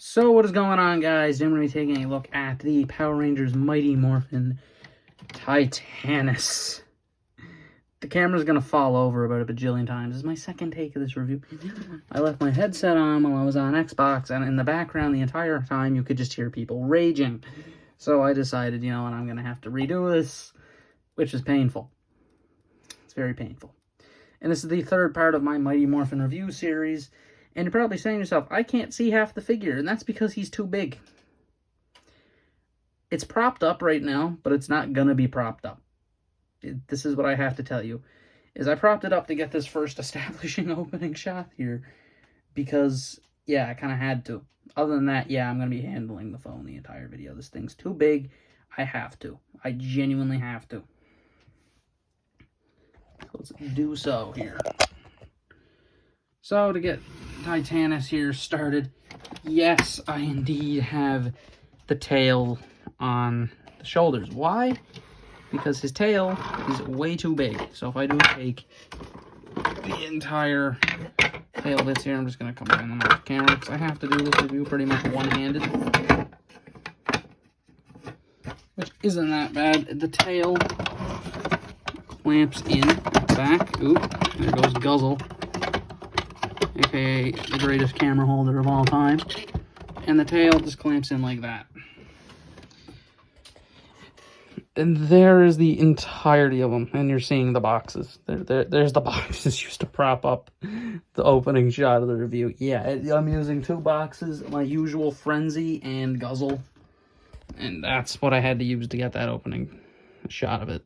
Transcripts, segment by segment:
So what is going on, guys? I'm going to be taking a look at the Power Rangers Mighty Morphin Titanus. The camera's going to fall over about a bajillion times. This is my second take of this review. I left my headset on while I was on Xbox, and in the background the entire time you could just hear people raging. So I decided, you know what, I'm going to have to redo this, which is painful. It's very painful. And this is the third part of my Mighty Morphin review series. And you're probably saying to yourself, I can't see half the figure, and that's because he's too big. It's propped up right now, but it's not going to be propped up. This is what I have to tell you, is I propped it up to get this first establishing opening shot here, because, yeah, I kind of had to. Other than that, yeah, I'm going to be handling the phone the entire video. This thing's too big. I have to. I genuinely have to. So let's do so here. So, to get Titanus here started, yes, I indeed have the tail on the shoulders. Why? Because his tail is way too big. So if I do take the entire tail bits here, I'm just going to combine them off camera, because I have to do this review pretty much one-handed. Which isn't that bad. The tail clamps in at the back. Oop, there goes Guzzle. AKA the greatest camera holder of all time. And the tail just clamps in like that. And there is the entirety of them. And you're seeing the boxes. There's the boxes used to prop up the opening shot of the review. Yeah, I'm using two boxes. My usual Frenzy and Guzzle. And that's what I had to use to get that opening shot of it.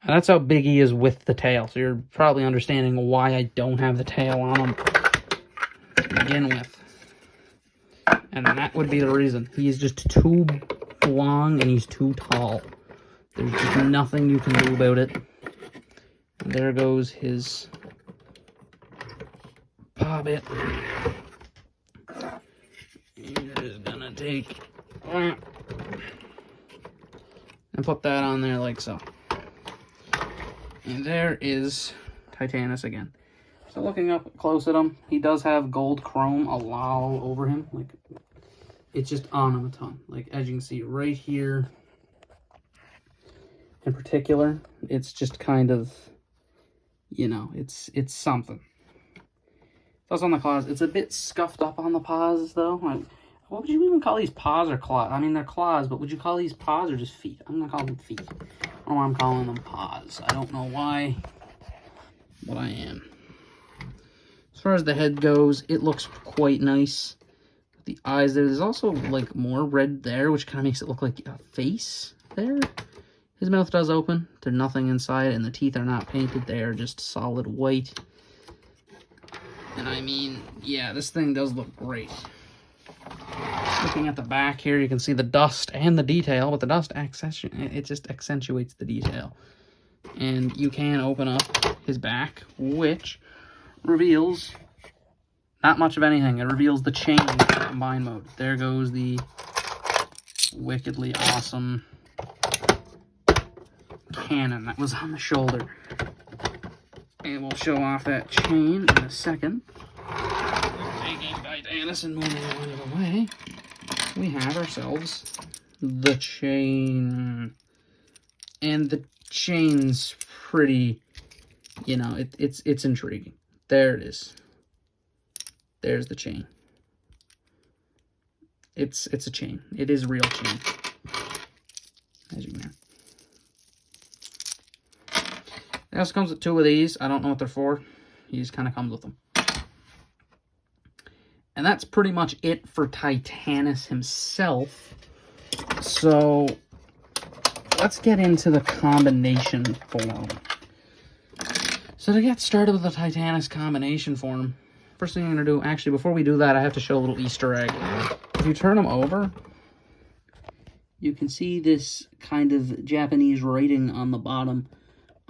And that's how big he is with the tail. So you're probably understanding why I don't have the tail on him to begin with. And that would be the reason. He is just too long and he's too tall. There's just nothing you can do about it. And there goes his paw bit. You're just gonna take and put that on there like so. And there is Titanus again. So looking up close at him, he does have gold chrome all over him. Like, it's just on him a ton. Like, as you can see right here, in particular, it's just kind of, you know, it's something. Plus on the claws, it's a bit scuffed up on the paws, though. Like, what would you even call these, paws or claws? I mean, they're claws, but would you call these paws or just feet? I'm going to call them feet. I don't know why I'm calling them paws. I don't know why, but I am. As far as the head goes, it looks quite nice. The eyes there's also, like, more red there, which kind of makes it look like a face there. His mouth does open. There's nothing inside, and the teeth are not painted. They are just solid white. And I mean, yeah, this thing does look great. Looking at the back here, you can see the dust and the detail, but the dust it just accentuates the detail. And you can open up his back, which reveals not much of anything. It reveals the chain combine mode. There goes the wickedly awesome cannon that was on the shoulder. And we'll show off that chain in a second. Taking Titanus and moving it out of the way, we have ourselves the chain. And the chain's pretty, you know, it's intriguing. There it is. There's the chain. It's a chain. It is a real chain. As you can hear. It also comes with two of these. I don't know what they're for. He just kind of comes with them. And that's pretty much it for Titanus himself. So, let's get into the combination form. So to get started with the Titanus combination form, first thing I'm going to do, actually before we do that, I have to show a little Easter egg. If you turn them over, you can see this kind of Japanese writing on the bottom.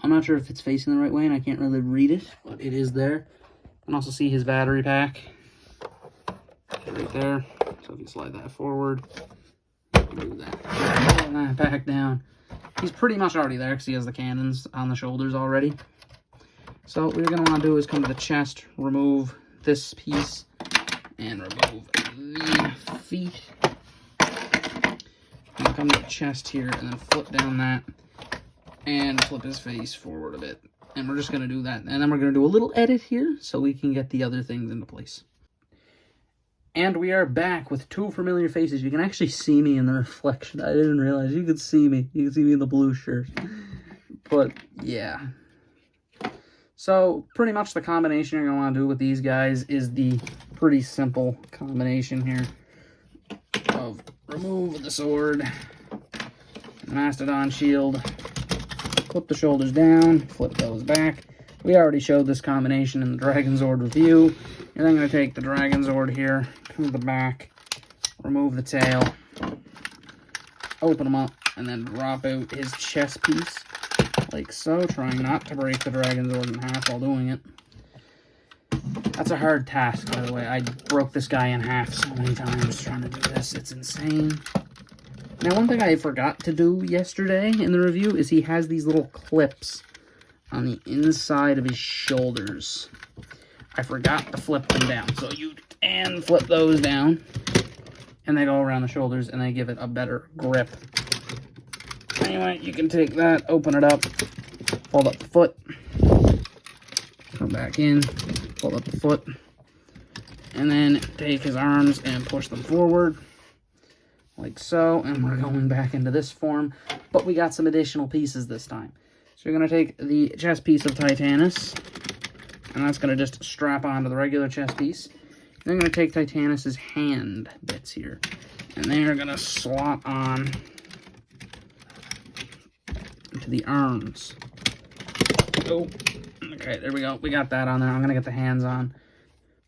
I'm not sure if it's facing the right way, and I can't really read it, but it is there. You can also see his battery pack right there. So if you slide that forward, you can do that. Pull that back down. He's pretty much already there because he has the cannons on the shoulders already. So what you're going to want to do is come to the chest, remove this piece, and remove the feet. And come to the chest here and then flip down that and flip his face forward a bit. And we're just going to do that. And then we're going to do a little edit here so we can get the other things into place. And we are back with two familiar faces. You can actually see me in the reflection. I didn't realize you could see me. You can see me in the blue shirt. But, yeah. So, pretty much the combination you're going to want to do with these guys is the pretty simple combination here of remove the sword, Mastodon shield, flip the shoulders down, flip those back. We already showed this combination in the Dragon Zord review. You're then going to take the Dragon Zord here, come to the back, remove the tail, open him up, and then drop out his chest piece, like so, trying not to break the Dragon Zord in half while doing it. That's a hard task, by the way. I broke this guy in half so many times trying to do this. It's insane. Now, one thing I forgot to do yesterday in the review is he has these little clips on the inside of his shoulders. I forgot to flip them down. So you can flip those down, and they go around the shoulders, and they give it a better grip. Anyway, you can take that, open it up, fold up the foot, come back in, fold up the foot, and then take his arms and push them forward, like so, and we're going back into this form, but we got some additional pieces this time. So you're going to take the chest piece of Titanus, and that's going to just strap onto the regular chest piece. Then I'm going to take Titanus's hand bits here, and they're going to slot on to the arms. Oh, okay, there we go. We got that on there. I'm going to get the hands on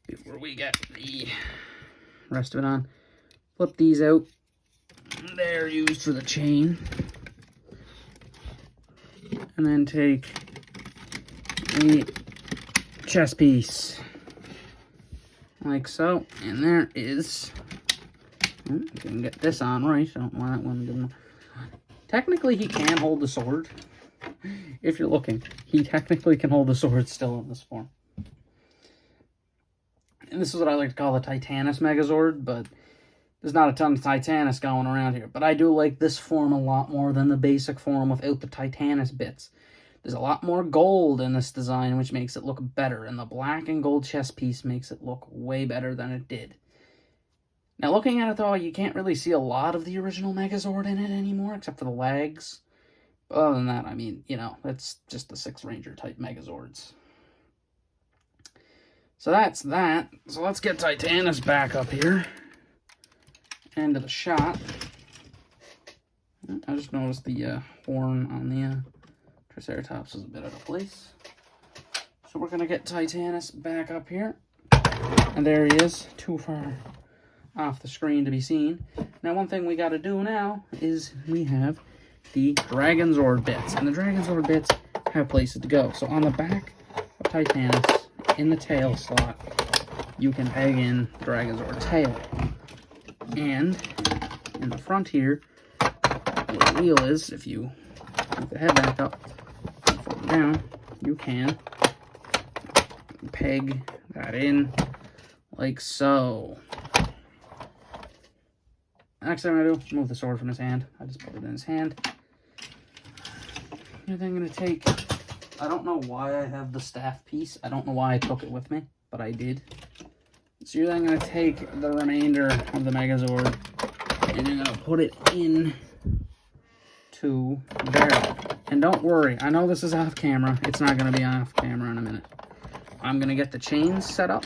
before we get the rest of it on. Flip these out. They're used for the chain. And then take the chest piece, like so. And there is, you can get this on right. I don't know why that one didn't. Technically, he can hold the sword. If you're looking, he technically can hold the sword still in this form. And this is what I like to call the Titanus Megazord, but there's not a ton of Titanus going around here. But I do like this form a lot more than the basic form without the Titanus bits. There's a lot more gold in this design, which makes it look better. And the black and gold chest piece makes it look way better than it did. Now, looking at it, though, you can't really see a lot of the original Megazord in it anymore, except for the legs. But other than that, I mean, you know, it's just the 6 Ranger type Megazords. So that's that. So let's get Titanus back up here. Into the shot. I just noticed the horn on the Triceratops was a bit out of place. So we're going to get Titanus back up here. And there he is, too far off the screen to be seen. Now, one thing we got to do now is we have the Dragon Zord bits. And the Dragon Zord bits have places to go. So on the back of Titanus, in the tail slot, you can peg in the Dragon Zord tail. And in the front here, where the wheel is, if you move the head back up and fold it down, you can peg that in like so. Next thing I'm going to do, move the sword from his hand. I just put it in his hand. And then I'm going to take, I don't know why I have the staff piece. I don't know why I took it with me, but I did. So you're then going to take the remainder of the Megazord and you're going to put it in to the barrel. And don't worry, I know this is off camera. It's not going to be off camera in a minute. I'm going to get the chains set up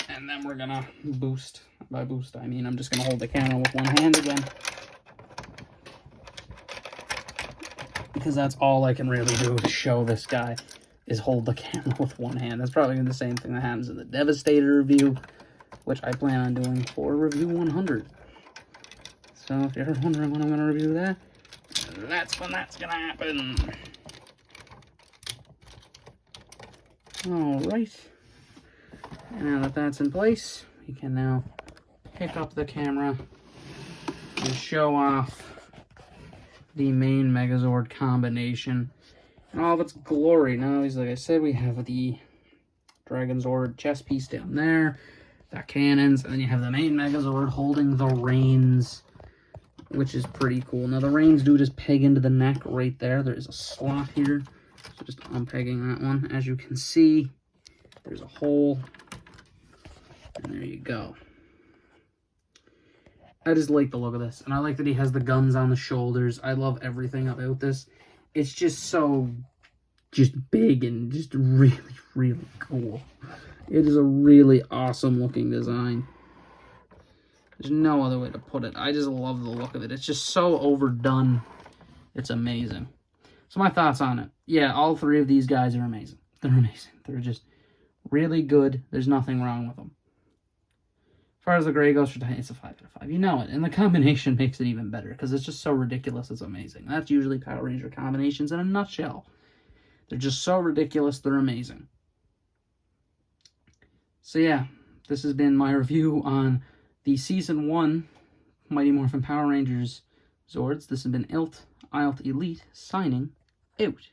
and then we're going to boost. By boost, I mean I'm just going to hold the camera with one hand again. Because that's all I can really do to show this guy is hold the camera with one hand. That's probably the same thing that happens in the Devastator review, which I plan on doing for review 100. So if you're ever wondering when I'm going to review that, that's when that's going to happen. Alright. And now that that's in place, we can now pick up the camera and show off the main Megazord combination in all of its glory. Now, like I said, we have the Dragon Zord chest piece down there. Got cannons, and then you have the main Megazord holding the reins, which is pretty cool. Now, the reins do just peg into the neck right there. There is a slot here, so just unpegging that one. As you can see, there's a hole, and there you go. I just like the look of this, and I like that he has the guns on the shoulders. I love everything about this. It's just so big and just really, really cool. It is a really awesome looking design. There's no other way to put it. I just love the look of it. It's just so overdone. It's amazing. So my thoughts on it. Yeah, all three of these guys are amazing. They're amazing. They're just really good. There's nothing wrong with them. As far as the gray goes, it's a 5 out of 5. You know it. And the combination makes it even better because it's just so ridiculous. It's amazing. That's usually Power Ranger combinations in a nutshell. They're just so ridiculous. They're amazing. So yeah, this has been my review on the Season 1 Mighty Morphin Power Rangers Zords. This has been Eilt, Eilt Elite, signing out.